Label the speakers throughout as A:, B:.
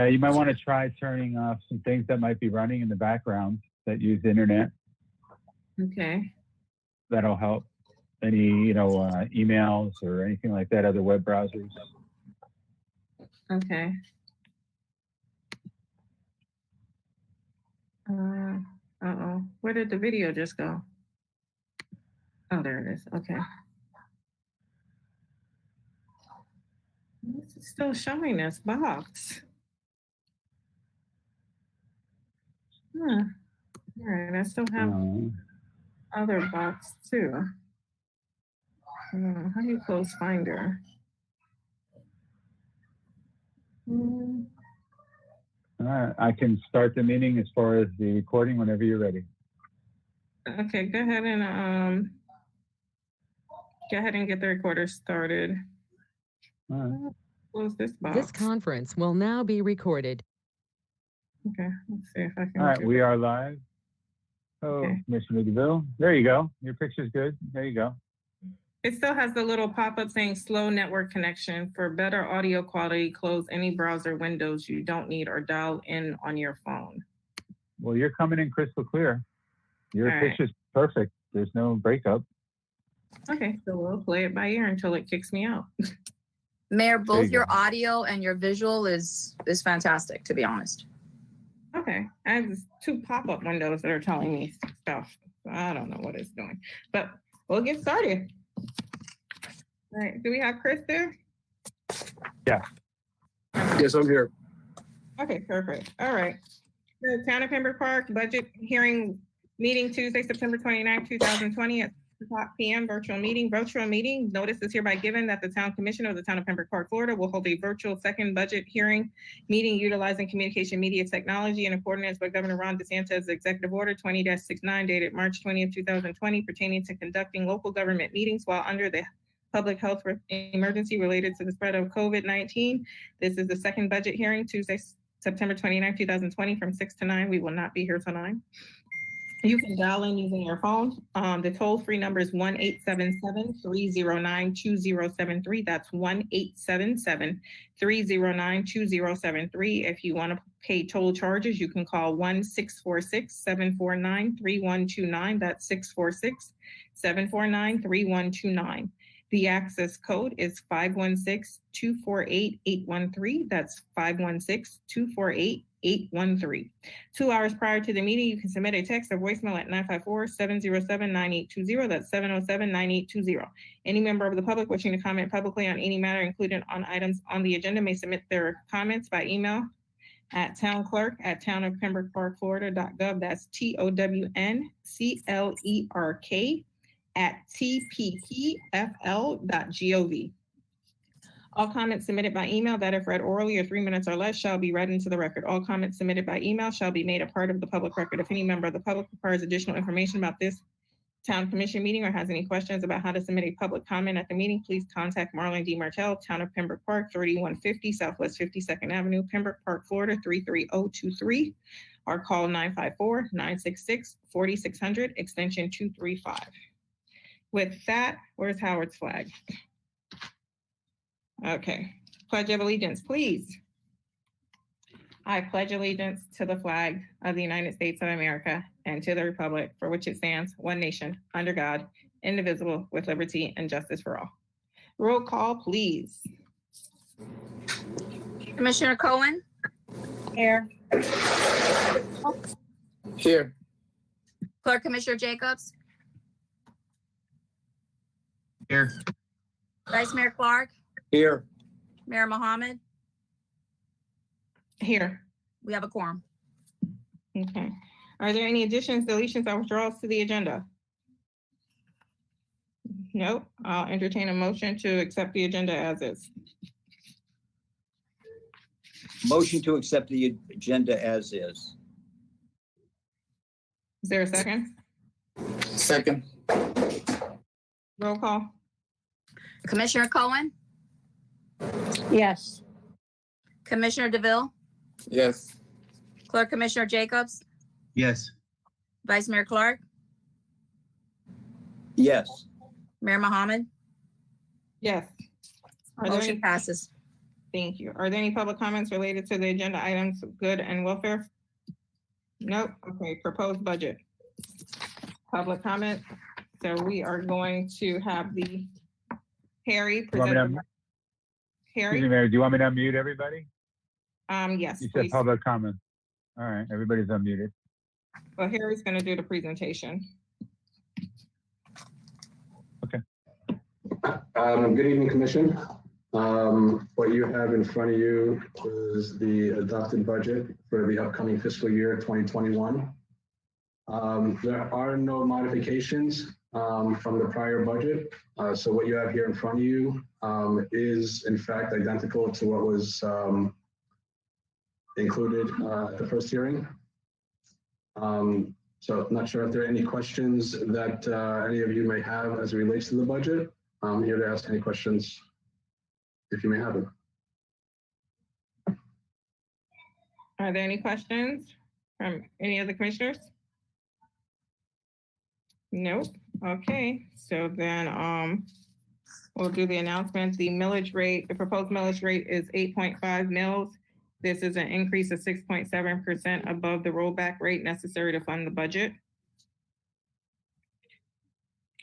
A: You might want to try turning off some things that might be running in the background that use the internet.
B: Okay.
A: That'll help. Any, emails or anything like that, other web browsers.
B: Okay. Uh-oh. Where did the video just go? Oh, there it is. Okay. It's still showing this box. Huh. All right, I still have other box too. How do you close Finder?
A: All right, I can start the meeting as far as the recording whenever you're ready.
B: Okay, go ahead and get the recorder started.
A: All right.
B: Close this box.
C: This conference will now be recorded.
B: Okay, let's see if I can.
A: All right, we are live. Oh,
B: Okay.
A: Commissioner DeVille. There you go. Your picture's good. There you go.
B: It still has the little pop-up saying slow network connection. For better audio quality, close any browser windows you don't need or dial in on your phone.
A: Well, you're coming in crystal clear. Your
B: All right.
A: picture's perfect. There's no breakup.
B: Okay, so we'll play it by ear until it kicks me out.
D: Mayor, both
A: you
D: your
A: go.
D: audio and your visual is fantastic, to be honest.
B: Okay, I have these two pop-up windows that are telling me stuff. I don't know what it's doing, but we'll get started. All right, do we have Chris there?
A: Yeah.
E: Yes, I'm here.
B: Okay, perfect. All right. The Town of Pembroke Park budget hearing meeting Tuesday, September 29th, 2020 at 6 o'clock p.m. Virtual meeting. Notice is hereby given that the Town Commissioner of the Town of Pembroke Park, Florida will hold a virtual second budget hearing meeting utilizing communication media technology in accordance with Governor Ron DeSantis' Executive Order 20-69 dated March 20th, 2020 pertaining to conducting local government meetings while under the public health emergency related to the spread of COVID-19. This is the second budget hearing, Tuesday, September 29th, 2020 from 6 to 9. We will not be here till 9. You can dial in using your phone. The toll-free number is 1-877-309-2073. That's 1-877-309-2073. If you want to pay toll charges, you can call 1-646-749-3129. That's 646-749-3129. The access code is 516-248-813. That's 516-248-813. 2 hours prior to the meeting, you can submit a text or voicemail at 954-707-9820. That's 707-9820. Any member of the public wishing to comment publicly on any matter included on items on the agenda may submit their comments by email at townclerk@townofpembrokeparkflorida.gov. That's TOWNCLERK@tppfl.gov. All comments submitted by email that if read orally or 3 minutes or less shall be read into the record. All comments submitted by email shall be made a part of the public record. If any member of the public requires additional information about this Town Commission meeting or has any questions about how to submit a public comment at the meeting, please contact Marlene D. Martell, Town of Pembroke Park, 3150 Southwest 52nd Avenue, Pembroke Park, Florida, 33023, or call 954-966-4600, extension 235. With that, where's Howard's flag? Okay, Pledge of Allegiance, please. I pledge allegiance to the flag of the United States of America and to the republic for which it stands, one nation, under God, indivisible, with liberty and justice for all. Roll call, please.
D: Commissioner Cohen?
B: Here.
E: Here.
D: Clerk Commissioner Jacobs?
E: Here.
D: Vice Mayor Clark?
E: Here.
D: Mayor Mohammed?
B: Here.
D: We have a quorum.
B: Okay. Are there any additions, deletions, or withdrawals to the agenda? Nope. I'll entertain a motion to accept the agenda as is.
F: Motion to accept the agenda as is.
B: Is there a second?
E: Second.
B: Roll call.
D: Commissioner Cohen?
B: Yes.
D: Commissioner DeVille?
E: Yes.
D: Clerk Commissioner Jacobs?
E: Yes.
D: Vice Mayor Clark?
F: Yes.
D: Mayor Mohammed?
B: Yes. Are there
D: Motion
B: any,
D: passes.
B: Thank you. Are there any public comments related to the agenda items, good and welfare? Nope. Okay, proposed budget. Public comment. So we are going to have the Harry
A: You want me to
B: present.
A: Excuse me,
B: Harry,
A: Mayor, do you want me to unmute everybody?
B: yes,
A: You said
B: please.
A: public comment. All right, everybody's unmuted.
B: Well, Harry's gonna do the presentation.
G: Good evening, Commission. What you have in front of you is the adopted budget for the upcoming fiscal year 2021. There are no modifications from the prior budget. So what you have here in front of you is in fact identical to what was included at the first hearing. So I'm not sure if there are any questions that any of you may have as it relates to the budget. I'm here to ask any questions if you may have them.
B: Are there any questions from any of the commissioners? Nope. Okay, so then we'll do the announcement. The millage rate, the proposed millage rate is 8.5 mils. This is an increase of 6.7% above the rollback rate necessary to fund the budget.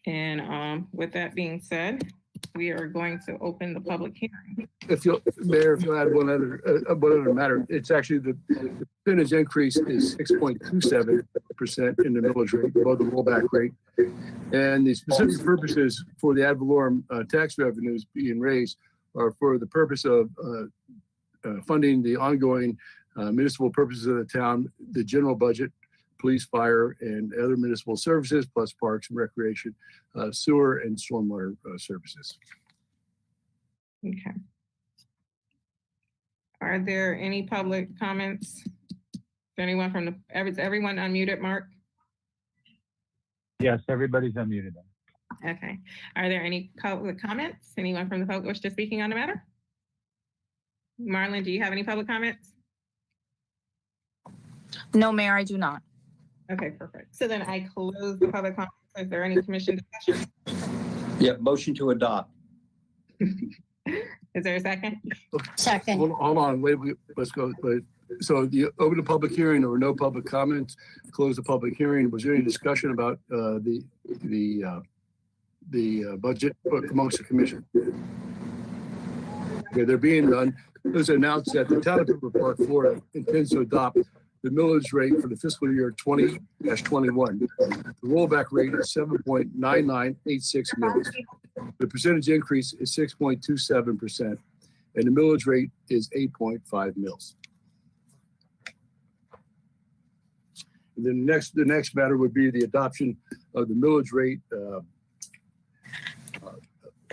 B: And with that being said, we are going to open the public hearing.
H: Mayor, if you'll add one other matter, it's actually the percentage increase is 6.27% in the millage rate above the rollback rate. And the specific purposes for the ad valorem tax revenues being raised are for the purpose of funding the ongoing municipal purposes of the town, the general budget, police, fire, and other municipal services, plus parks and recreation, sewer and stormwater services.
B: Okay. Are there any public comments? Is there anyone from is everyone unmuted, Mark?
A: Yes, everybody's unmuted.
B: Okay. Are there any public comments? Anyone from the public wish to speaking on the matter? Marlon, do you have any public comments?
D: No, Mayor, I do not.
B: Okay, perfect. So then I close the public comments. Is there any commission discussion?
F: Yeah, motion to adopt.
B: Is there a second?
I: Second.
H: Hold on, let's go. So you open the public hearing, there were no public comments, close the public hearing. Was there any discussion about the budget amongst the commission? Okay, they're being done. It was announced that the town of Pembroke, Florida intends to adopt the millage rate for the fiscal year 20-21. The rollback rate is 7.9986 mils. The percentage increase is 6.27%, and the millage rate is 8.5 mils. And then the next matter would be the adoption of the millage rate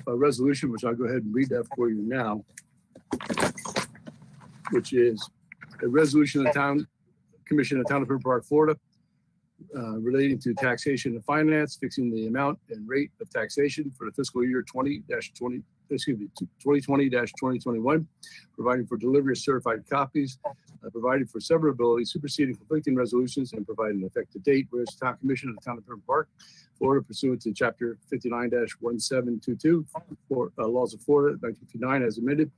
H: resolution, which I'll go ahead and read that for you now, which is a resolution of the town commission of the town of Pembroke, Florida, relating to taxation and finance, fixing the amount and rate of taxation for the fiscal year 2020-2021, providing for delivery of certified copies, providing for severability, superseding conflicting resolutions, and providing an effective date. Whereas the town commission of the town of Pembroke, Florida, pursuant to chapter 59-1722 for laws of Florida 1959 as amended,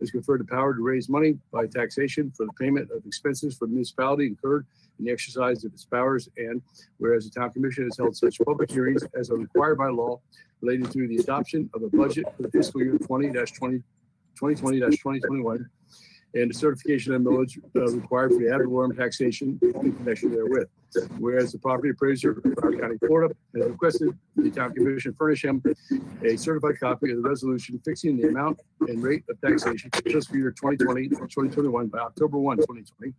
H: is conferred the power to raise money by taxation for the payment of expenses for the municipality incurred in the exercise of its powers. And whereas the town commission has held such public hearings as are required by law relating to the adoption of a budget for the fiscal year 2020-2021 and the certification of millage required for the ad valorem taxation in connection therewith. Whereas the property appraiser of Broward County, Florida, has requested the town commission furnish him a certified copy of the resolution fixing the amount and rate of taxation for fiscal year 2020-2021 by October 1, 2020,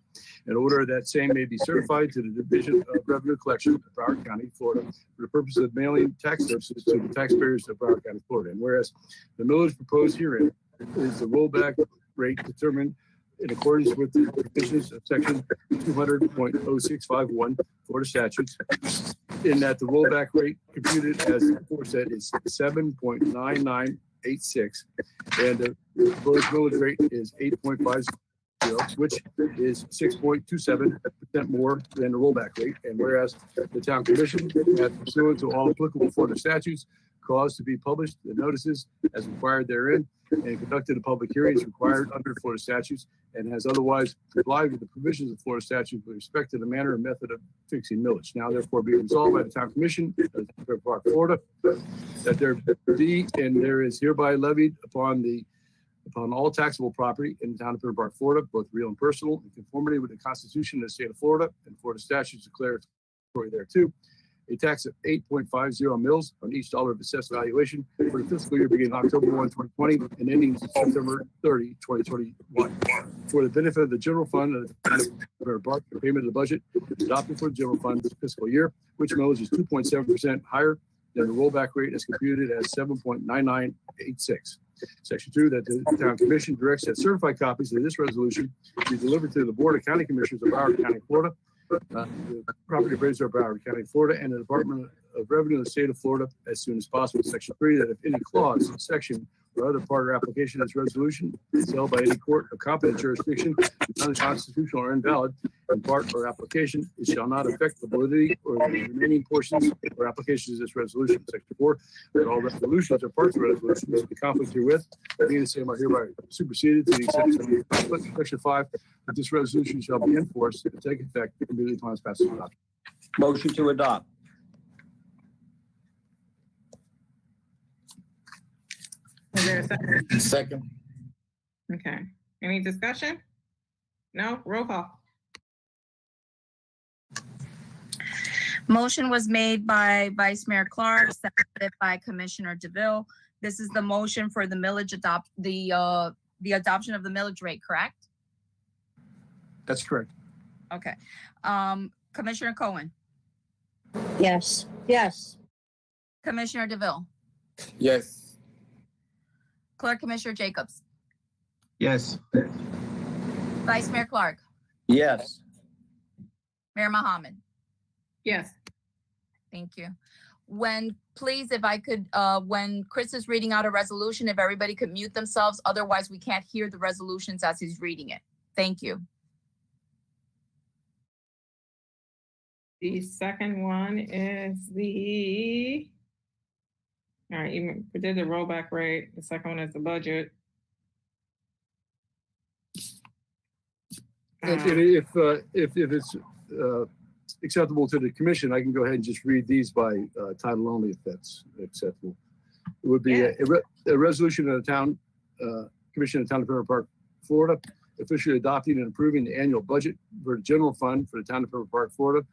H: in order that same may be certified to the Division of Revenue Collection of Broward County, Florida, for the purpose of mailing tax services to the taxpayers of Broward County, Florida. And whereas the millage proposed herein is the rollback rate determined in accordance with the provisions of section 200.0651 Florida statutes, in that the rollback rate computed as aforesaid is 7.9986, and the proposed millage rate is 8.50, which is 6.27% more than the rollback rate. And whereas the town commission, pursuant to all applicable Florida statutes, caused to be published the notices as required therein, and conducted a public hearing as required under Florida statutes, and has otherwise complied with the provisions of Florida statutes with respect to the manner and method of fixing millage. Now therefore be resolved by the Town Commission of Pembroke Park, Florida, that there be and there is hereby levied upon all taxable property in the town of Pembroke Park, Florida, both real and personal, in conformity with the Constitution of the state of Florida and Florida statutes declaratory thereto, a tax of 8.50 mils on each dollar of assessed valuation for the fiscal year beginning October 1, 2020 and ending September 30, 2021. For the benefit of the general fund of the town of Pembroke Park, the payment of the budget adopted for the general fund this fiscal year, which millage is 2.7% higher than the rollback rate as computed as 7.9986. Section 2, that the Town Commission directs that certified copies of this resolution be delivered to the Board of County Commissioners of Broward County, Florida, the property appraiser of Broward County, Florida, and the Department of Revenue of the state of Florida as soon as possible. Section 3, that if any clause, section, or other part or application of this resolution is held by any court of competent jurisdiction is unconstitutional or invalid in part or application, it shall not affect the validity or the remaining portions or applications of this resolution. Section 4, that all resolutions or parts of resolutions in conflict herewith, being the same, are hereby superseded to the extent of Section 5, that this resolution shall be enforced and take effect immediately upon its passage and adoption.
F: Motion to adopt.
B: Is there a second?
E: Second.
B: Okay. Any discussion? No? Roll call.
D: Motion was made by Vice Mayor Clark, seconded by Commissioner DeVille. This is the motion for the millage the adoption of the millage rate, correct?
H: That's correct.
D: Okay. Commissioner Cohen,
I: Yes. Yes.
D: Commissioner DeVille,
E: Yes.
D: Clerk Commissioner Jacobs,
E: Yes.
D: Vice Mayor Clark,
F: Yes.
D: Mayor Mohammed.
B: Yes.
D: Thank you. Please, if I could, when Chris is reading out a resolution, if everybody could mute themselves, otherwise we can't hear the resolutions as he's reading it. Thank you.
B: The second one is all right, you did the rollback rate. The second one is the budget.
H: And if it's acceptable to the commission, I can go ahead and just read these by title only if that's acceptable. It would be a resolution of the town commission of the town of Pembroke Park, Florida, officially adopting and approving the annual budget for the general fund for the town of Pembroke Park, Florida,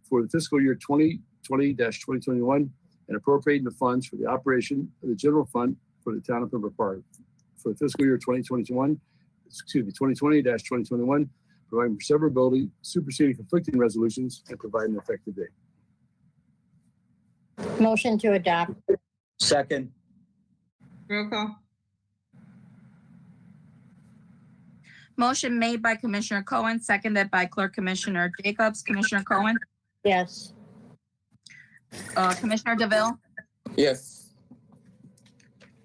H: for the fiscal year 2020-2021, and appropriating the funds for the operation of the general fund for the town of Pembroke Park for the fiscal year 2020-2021, providing for severability, superseding conflicting resolutions, and providing an effective date.
I: Motion to adopt.
F: Second.
B: Roll call.
D: Motion made by Commissioner Cohen, seconded by Clerk Commissioner Jacobs. Commissioner Cohen,
I: Yes.
D: Commissioner DeVille,
E: Yes.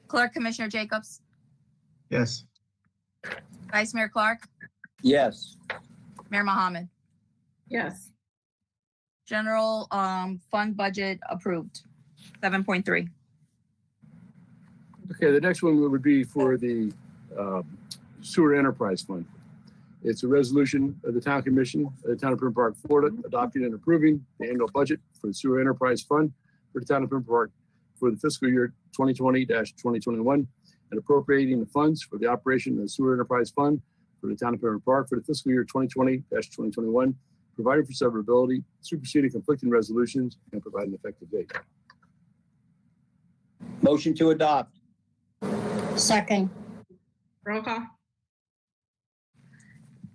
D: Clerk Commissioner Jacobs,
E: Yes.
D: Vice Mayor Clark,
F: Yes.
D: Mayor Mohammed.
B: Yes.
D: General fund budget approved, 7.3.
H: Okay, the next one would be for the Sewer Enterprise Fund. It's a resolution of the Town Commission of the Town of Pembroke Park, Florida, adopting and approving the annual budget for the Sewer Enterprise Fund for the Town of Pembroke Park for the fiscal year 2020-2021, and appropriating the funds for the operation of the Sewer Enterprise Fund for the Town of Pembroke Park for the fiscal year 2020-2021, providing for severability, superseding conflicting resolutions, and providing an effective date.
F: Motion to adopt.
I: Second.
B: Roll call.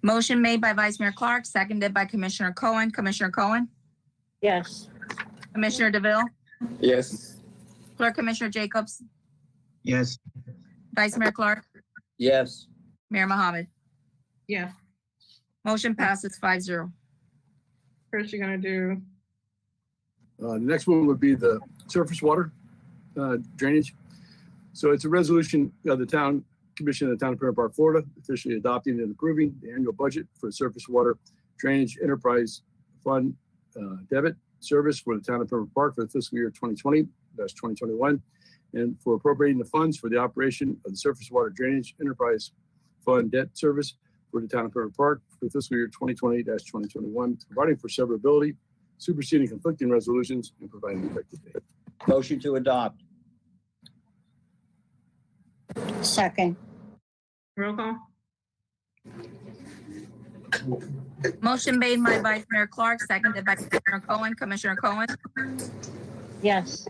D: Motion made by Vice Mayor Clark, seconded by Commissioner Cohen. Commissioner Cohen,
I: Yes.
D: Commissioner DeVille,
E: Yes.
D: Clerk Commissioner Jacobs,
E: Yes.
D: Vice Mayor Clark,
F: Yes.
D: Mayor Mohammed.
B: Yes.
D: Motion passes 5-0.
B: First, you're gonna do,
H: The next one would be the surface water drainage. So it's a resolution of the Town Commission of the Town of Pembroke Park, Florida, officially adopting and approving the annual budget for surface water drainage enterprise fund debit service for the Town of Pembroke Park for the fiscal year 2020-2021, and for appropriating the funds for the operation of the Surface Water Drainage Enterprise Fund Debt Service for the town of Pembroke Park for fiscal year 2020-2021, providing for severability, superseding conflicting resolutions, and providing an effective date.
F: Motion to adopt.
I: Second.
B: Roll call.
D: Motion made by Vice Mayor Clark, seconded by Commissioner Cohen. Commissioner Cohen,
I: Yes.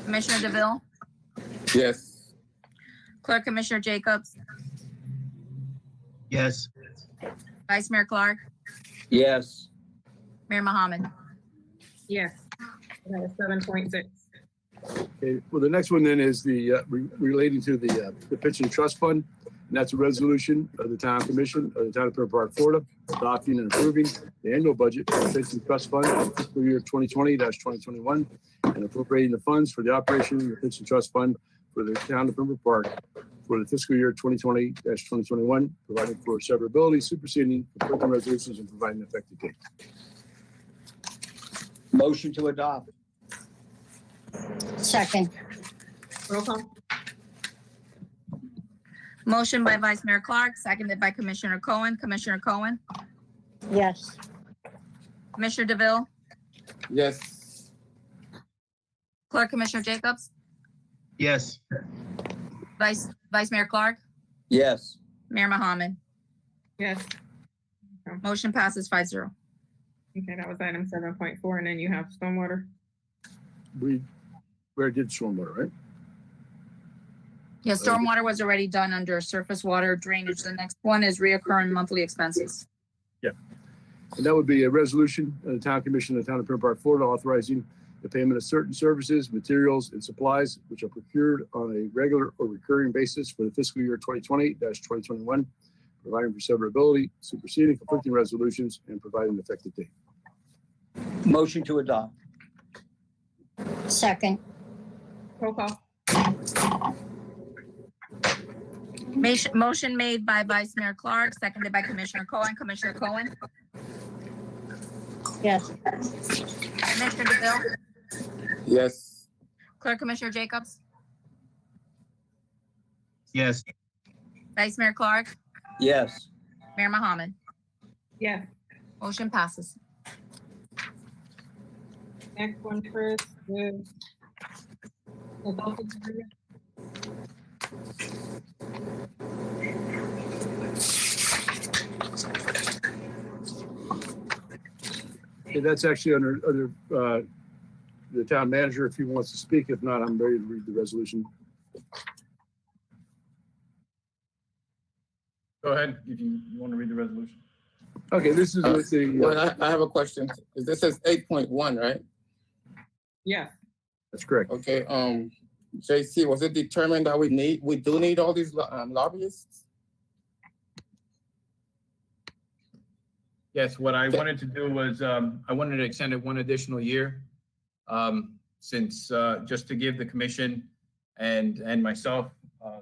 D: Commissioner DeVille,
E: Yes.
D: Clerk Commissioner Jacobs,
E: Yes.
D: Vice Mayor Clark,
F: Yes.
D: Mayor Mohammed.
B: Yes. That is 7.6.
H: Okay, well, the next one then is the relating to the pension trust fund. And that's a resolution of the town commission of the town of Pembroke Park, Florida, adopting and approving the annual budget for the pension trust fund for fiscal year 2020-2021 and appropriating the funds for the operation of the pension trust fund for the town of Pembroke Park for the fiscal year 2020-2021, providing for severability, superseding conflicting resolutions, and providing an effective date.
F: Motion to adopt.
I: Second.
B: Roll call.
D: Motion by Vice Mayor Clark, seconded by Commissioner Cohen. Commissioner Cohen,
I: Yes.
D: Commissioner DeVille,
E: Yes.
D: Clerk Commissioner Jacobs,
E: Yes.
D: Vice Mayor Clark,
F: Yes.
D: Mayor Mohammed.
B: Yes.
D: Motion passes 5-0.
B: Okay, that was item 7.4, and then you have stormwater.
H: We already did stormwater, right?
D: Yeah, stormwater was already done under surface water drainage. The next one is reoccurring monthly expenses.
H: And that would be a resolution of the town commission of the town of Pembroke Park, Florida, authorizing the payment of certain services, materials, and supplies which are procured on a regular or recurring basis for the fiscal year 2020-2021, providing for severability, superseding conflicting resolutions, and providing an effective date.
F: Motion to adopt.
I: Second.
B: Roll call.
D: Motion made by Vice Mayor Clark, seconded by Commissioner Cohen. Commissioner Cohen,
I: Yes.
D: Commissioner DeVille,
E: Yes.
D: Clerk Commissioner Jacobs,
E: Yes.
D: Vice Mayor Clark,
F: Yes.
D: Mayor Mohammed.
B: Yes.
D: Motion passes.
B: Next one, Chris, is the voltage agreement.
H: Okay, that's actually under the town manager if he wants to speak. If not, I'm ready to read the resolution.
J: Go ahead, if you want to read the resolution.
H: Okay, this is with the,
E: Well, I have a question. This says 8.1, right?
B: Yes.
H: that's correct.
E: Okay, JC, was it determined that we do need all these lobbyists?
J: Yes, what I wanted to do was, I wanted to extend it one additional year. Since, just to give the commission and myself,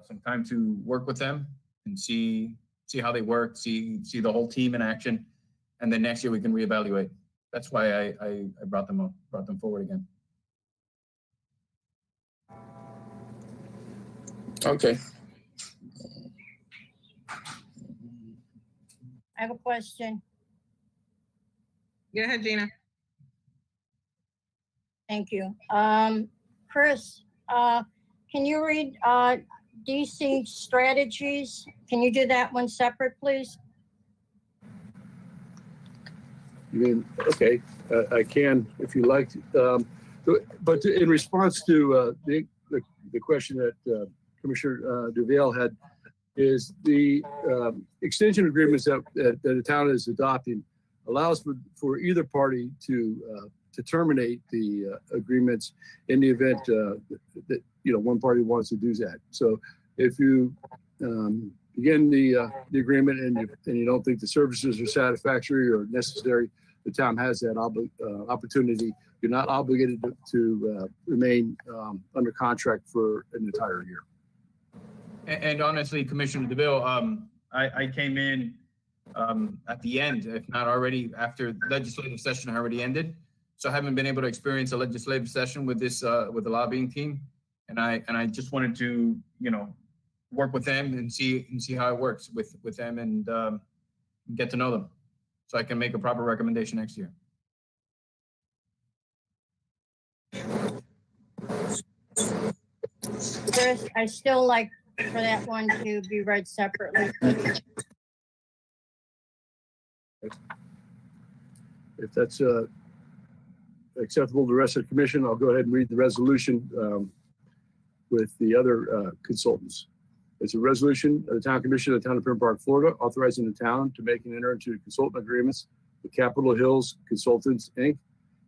J: some time to work with them and see how they work, see the whole team in action. And then next year we can reevaluate. That's why I brought them forward again.
E: Okay.
I: I have a question.
B: Go ahead, Gina.
I: Thank you. Chris, can you read DC strategies? Can you do that one separate, please?
H: You mean, okay, I can if you like. But in response to the question that Commissioner DeVille had, is the extension agreements that the town is adopting allows for either party to terminate the agreements in the event that one party wants to do that. So if you begin the agreement and you don't think the services are satisfactory or necessary, the town has that opportunity. You're not obligated to remain under contract for an entire year.
J: And honestly, Commissioner DeVille, I came in at the end, if not already, after legislative session already ended. So I haven't been able to experience a legislative session with this with the lobbying team. And I just wanted to, work with them and see how it works with them and get to know them so I can make a proper recommendation next year.
I: Chris, I still like for that one to be read separately.
H: If that's acceptable to the rest of the commission, I'll go ahead and read the resolution with the other consultants. It's a resolution of the Town Commission of the Town of Pembroke, Florida, authorizing the town to make and enter into consultant agreements with Capitol Hills Consultants, Inc.,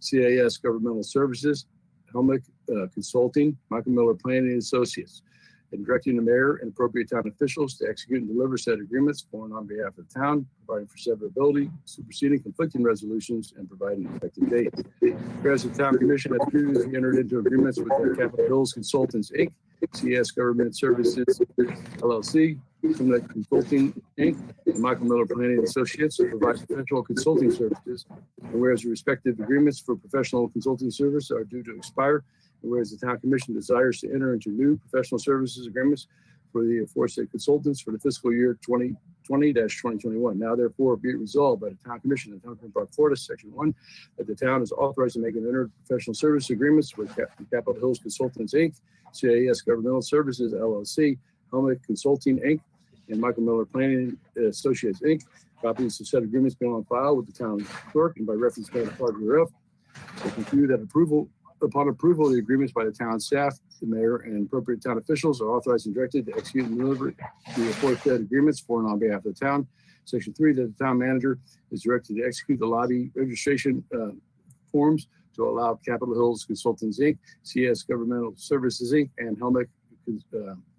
H: CAS Governmental Services, Helmick Consulting, Michael Miller Planning and Associates, and directing the mayor and appropriate town officials to execute and deliver said agreements for and on behalf of the town, providing for severability, superseding conflicting resolutions, and providing an effective date. Whereas the Town Commission has previously entered into agreements with the Capitol Hills Consultants, Inc., CS Government Services, LLC, Helmick Consulting, Inc., and Michael Miller Planning and Associates to provide professional consulting services. And whereas the respective agreements for professional consulting service are due to expire, and whereas the Town Commission desires to enter into new professional services agreements for the aforesaid consultants for the fiscal year 2020-2021. Now therefore be it resolved by the Town Commission of the Town of Pembroke, Florida, Section 1, that the town is authorized to make and enter professional service agreements with Capitol Hills Consultants, Inc., CAS Governmental Services, LLC, Helmick Consulting, Inc., and Michael Miller Planning Associates, Inc. Copies of said agreements being on file with the town clerk and by reference made a part hereof. I conclude that upon approval of the agreements by the town staff, the mayor and appropriate town officials are authorized and directed to execute and deliver the aforesaid agreements for and on behalf of the town. Section 3, that the town manager is directed to execute the lobby registration forms to allow Capitol Hills Consultants, Inc., CS Governmental Services, Inc., and Helmick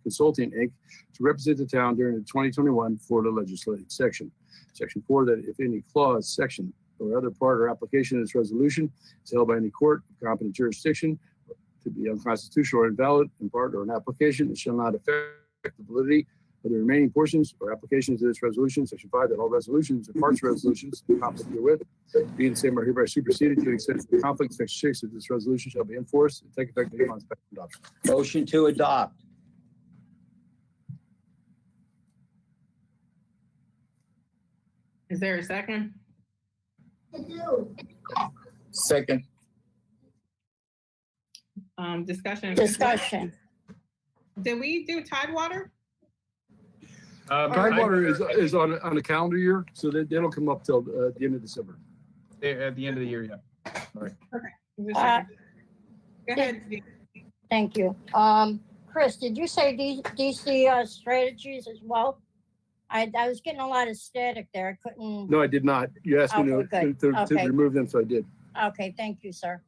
H: Consulting, Inc., to represent the town during the 2021 Florida legislative session. Section 4, that if any clause, section, or other part or application of this resolution is held by any court of competent jurisdiction to be unconstitutional or invalid in part or an application, it shall not affect the validity of the remaining portions or applications of this resolution. Section 5, that all resolutions and parts of resolutions in conflict herewith, being the same are hereby superseded to the extent of the conflict. Section 6, that this resolution shall be enforced and take effect upon its adoption.
F: Motion to adopt.
B: Is there a second?
E: Second.
B: Discussion.
I: Discussion.
B: Did we do Tidewater?
H: Tidewater is on a calendar year, so they don't come up till the end of December.
J: At the end of the year, yeah. All right.
B: Okay. Go ahead.
I: Thank you. Chris, did you say DC strategies as well? I was getting a lot of static there. I couldn't.
H: No, I did not. You asked me to remove them, so I did.
I: Okay, thank you, sir.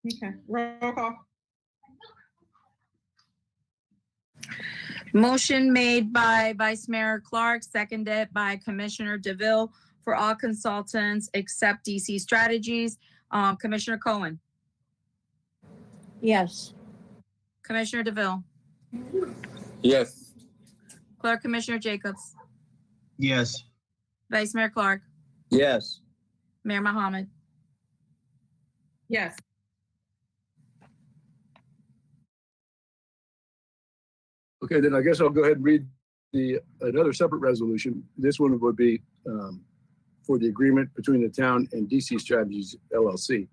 B: Okay, roll call.
D: Motion made by Vice Mayor Clark, seconded by Commissioner DeVille for all consultants except DC Strategies. Commissioner Cohen,
I: Yes.
D: Commissioner DeVille,
E: Yes.
D: Clerk Commissioner Jacobs,
F: Yes.
D: Vice Mayor Clark,
F: Yes.
D: Mayor Mohammed.
B: Yes.
H: Okay, then I guess I'll go ahead and read another separate resolution. This one would be for the agreement between the town and DC Strategies LLC.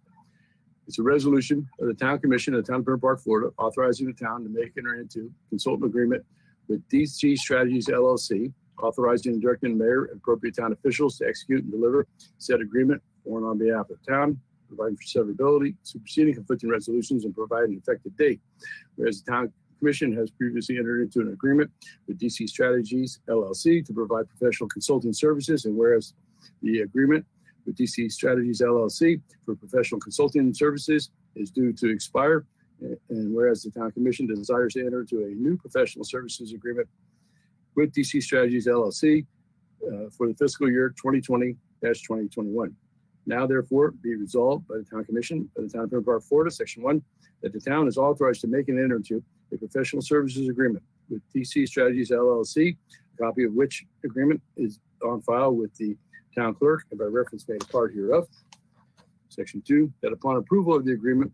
H: It's a resolution of the Town Commission of the Town of Pembroke, Florida, authorizing the town to make and enter into consultant agreement with DC Strategies LLC, authorizing and directing the mayor and appropriate town officials to execute and deliver said agreement for and on behalf of the town, providing for severability, superseding conflicting resolutions, and providing an effective date. Whereas the Town Commission has previously entered into an agreement with DC Strategies LLC to provide professional consulting services, and whereas the agreement with DC Strategies LLC for professional consulting services is due to expire, and whereas the Town Commission desires to enter into a new professional services agreement with DC Strategies LLC for the fiscal year 2020-2021. Now therefore be resolved by the Town Commission of the Town of Pembroke, Florida, Section 1, that the town is authorized to make and enter into a professional services agreement with DC Strategies LLC, a copy of which agreement is on file with the town clerk and by reference made a part hereof. Section 2, that upon approval of the agreement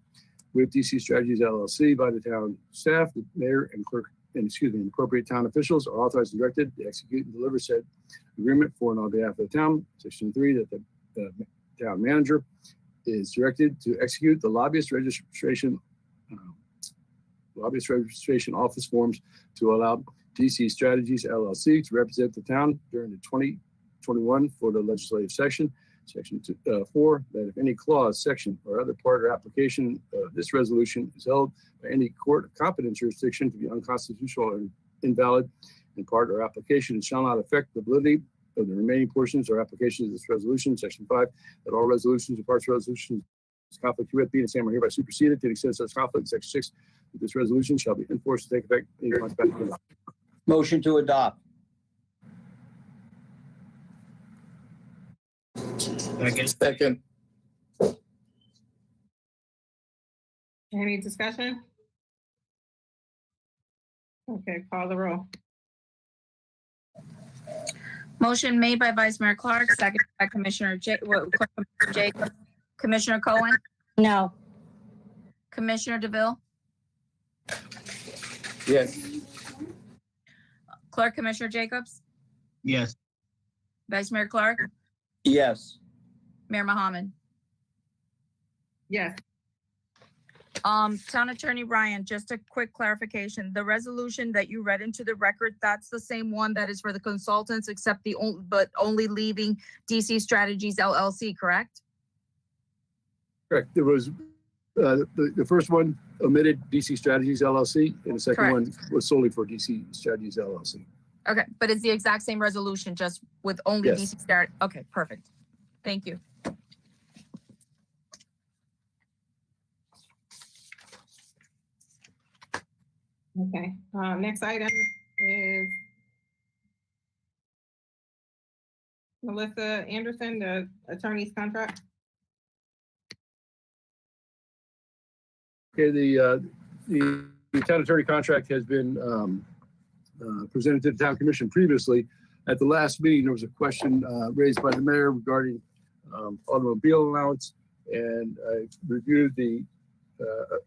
H: with DC Strategies LLC by the town staff, the mayor and clerk, and appropriate town officials are authorized and directed to execute and deliver said agreement for and on behalf of the town. Section 3, that the town manager is directed to execute the lobbyist registration office forms to allow DC Strategies LLC to represent the town during the 2021 for the legislative session. Section 4, that if any clause, section, or other part or application of this resolution is held by any court of competent jurisdiction to be unconstitutional or invalid in part or application, it shall not affect the validity of the remaining portions or applications of this resolution. Section 5, that all resolutions or parts of resolutions conflict herewith being the same are hereby superseded to the extent such conflict. Section 6, that this resolution shall be enforced to take effect any month back.
F: Motion to adopt.
E: Second.
B: Any discussion? Okay, call the roll.
D: Motion made by Vice Mayor Clark, seconded by Commissioner Jacob. Commissioner Cohen,
I: No.
D: Commissioner DeVille,
E: Yes.
D: Clerk Commissioner Jacobs,
K: Yes.
D: Vice Mayor Clark,
F: Yes.
D: Mayor Mohammed.
B: Yes.
D: Town Attorney Ryan, just a quick clarification. The resolution that you read into the record, that's the same one that is for the consultants, except but only leaving DC Strategies LLC, correct?
H: Correct. There was, the first one omitted DC Strategies LLC, and the second
D: Correct.
H: one was solely for DC Strategies LLC.
D: Okay, but it's the exact same resolution, just with only
H: Yes.
D: DC Strat. Okay, perfect. Thank you.
B: Okay, next item is Melissa Anderson, the attorney's contract.
H: Okay, the town attorney contract has been presented to the town commission previously. At the last meeting, there was a question raised by the mayor regarding automobile allowance, and I reviewed the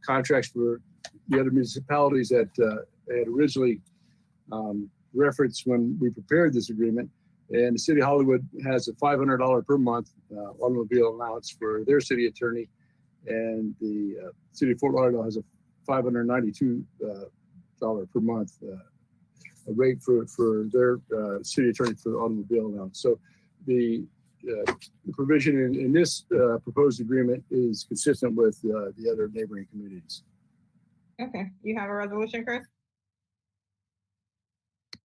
H: contracts for the other municipalities that had originally referenced when we prepared this agreement. And the city of Hollywood has a $500 per month automobile allowance for their city attorney, and the city of Fort Lauderdale has a $592 per month rate for their city attorney for the automobile allowance. So the provision in this proposed agreement is consistent with the other neighboring communities.
B: Okay, you have a resolution, Chris?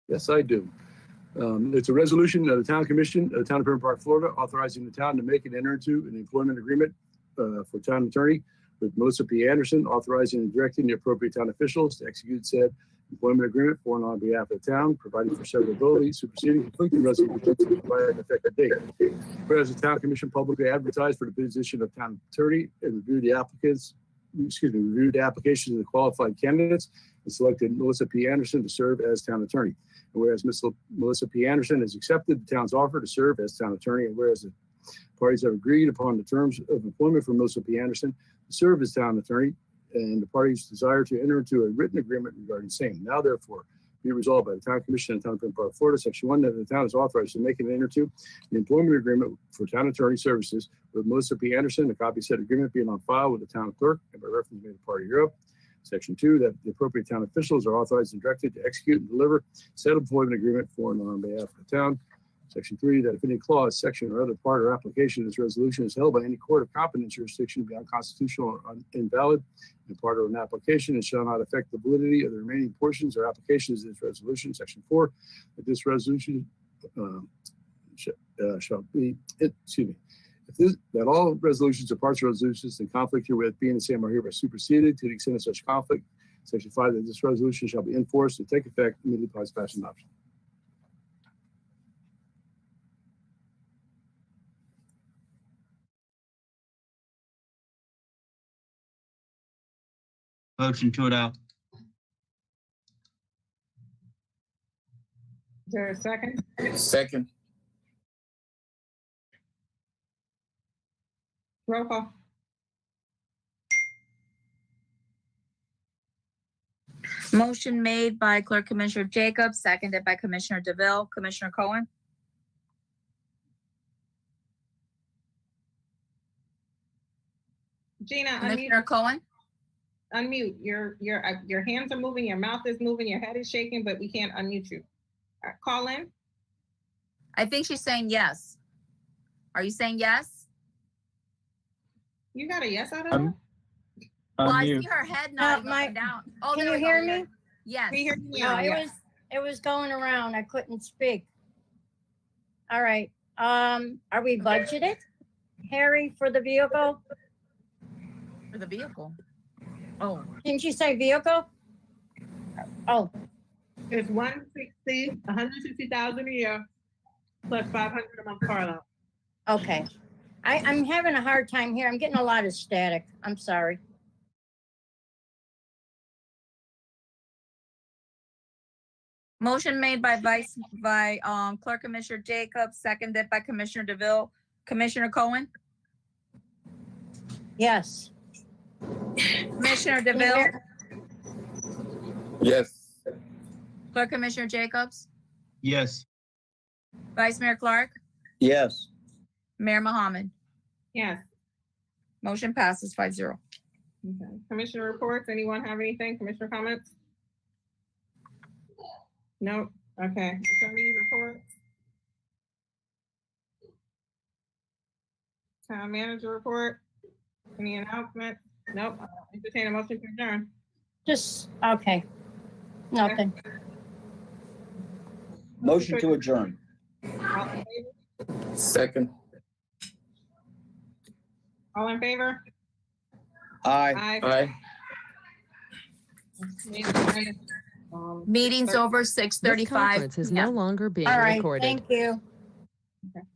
H: Yes, I do. It's a resolution of the Town Commission of the Town of Pembroke Park, Florida, authorizing the town to make and enter into an employment agreement for town attorney with Melissa P. Anderson, authorizing and directing the appropriate town officials to execute said employment agreement for and on behalf of the town, providing for severability, superseding, conflicting resolutions, and providing effective date. Whereas the Town Commission publicly advertised for the position of town attorney and reviewed the applications of the qualified candidates and selected Melissa P. Anderson to serve as town attorney. And whereas Melissa P. Anderson has accepted the town's offer to serve as town attorney, and whereas the parties have agreed upon the terms of employment for Melissa P. Anderson to serve as town attorney, and the parties desire to enter into a written agreement regarding same. Now, therefore, be resolved by the Town Commission of the Town of Pembroke Park, Florida, Section 1, that the town is authorized to make and enter into the employment agreement for town attorney services with Melissa P. Anderson, a copy of said agreement being on file with the town clerk and by reference made a party hereof. Section 2, that the appropriate town officials are authorized and directed to execute and deliver said employment agreement for and on behalf of the town. Section 3, that if any clause, section, or other part or application of this resolution is held by any court of competent jurisdiction to be unconstitutional or invalid in part of an application, it shall not affect the validity of the remaining portions or applications of this resolution. Section 4, that this resolution shall be, that all resolutions or parts of resolutions in conflict herewith being the same are hereby superseded to the extent of such conflict. Section 5, that this resolution shall be enforced and take effect immediately upon its passage and adoption.
K: Motion to adopt.
B: Is there a second?
E: Second.
B: Roll call.
D: Motion made by Clerk Commissioner Jacobs, seconded by Commissioner DeVille. Commissioner Cohen?
B: Gina,
D: Commissioner Cohen?
B: unmute. Your hands are moving, your mouth is moving, your head is shaking, but we can't unmute you. Call in.
D: I think she's saying yes. Are you saying yes?
B: You got a yes out of it?
D: Well, I
A: Unmute.
D: see her head nodding up and down. Oh,
I: Can
D: there
I: you
D: we go.
I: hear me?
D: Yes.
B: We hear you
I: No,
B: now,
I: it
B: yes.
I: was going around. I couldn't speak. All right. Are we budgeted, Harry, for the vehicle?
D: For the vehicle. Oh,
I: Didn't you say vehicle? Oh,
B: It's 160,000 a year plus 500 a month car loan.
I: okay. I'm having a hard time here. I'm getting a lot of static. I'm sorry.
D: motion made by Clerk Commissioner Jacobs, seconded by Commissioner DeVille. Commissioner Cohen?
I: Yes.
D: Commissioner DeVille?
E: Yes.
D: Clerk Commissioner Jacobs?
K: Yes.
D: Vice Mayor Clark?
F: Yes.
D: Mayor Mohammed?
B: Yes.
D: Motion passes 5-0.
B: Okay. Commissioner reports, anyone have anything? Commissioner comments? Nope. Okay. Attorney reports? Town manager report? Any announcements? Nope. Entertain a motion to adjourn.
I: Just, okay. Nothing.
F: Motion to adjourn.
B: All in favor?
E: Second.
B: All in favor?
F: Aye.
E: Aye.
D: Meeting's over
C: This
D: 6:35.
C: conference is no longer being
I: All right.
C: recorded.
I: Thank you.
B: Okay.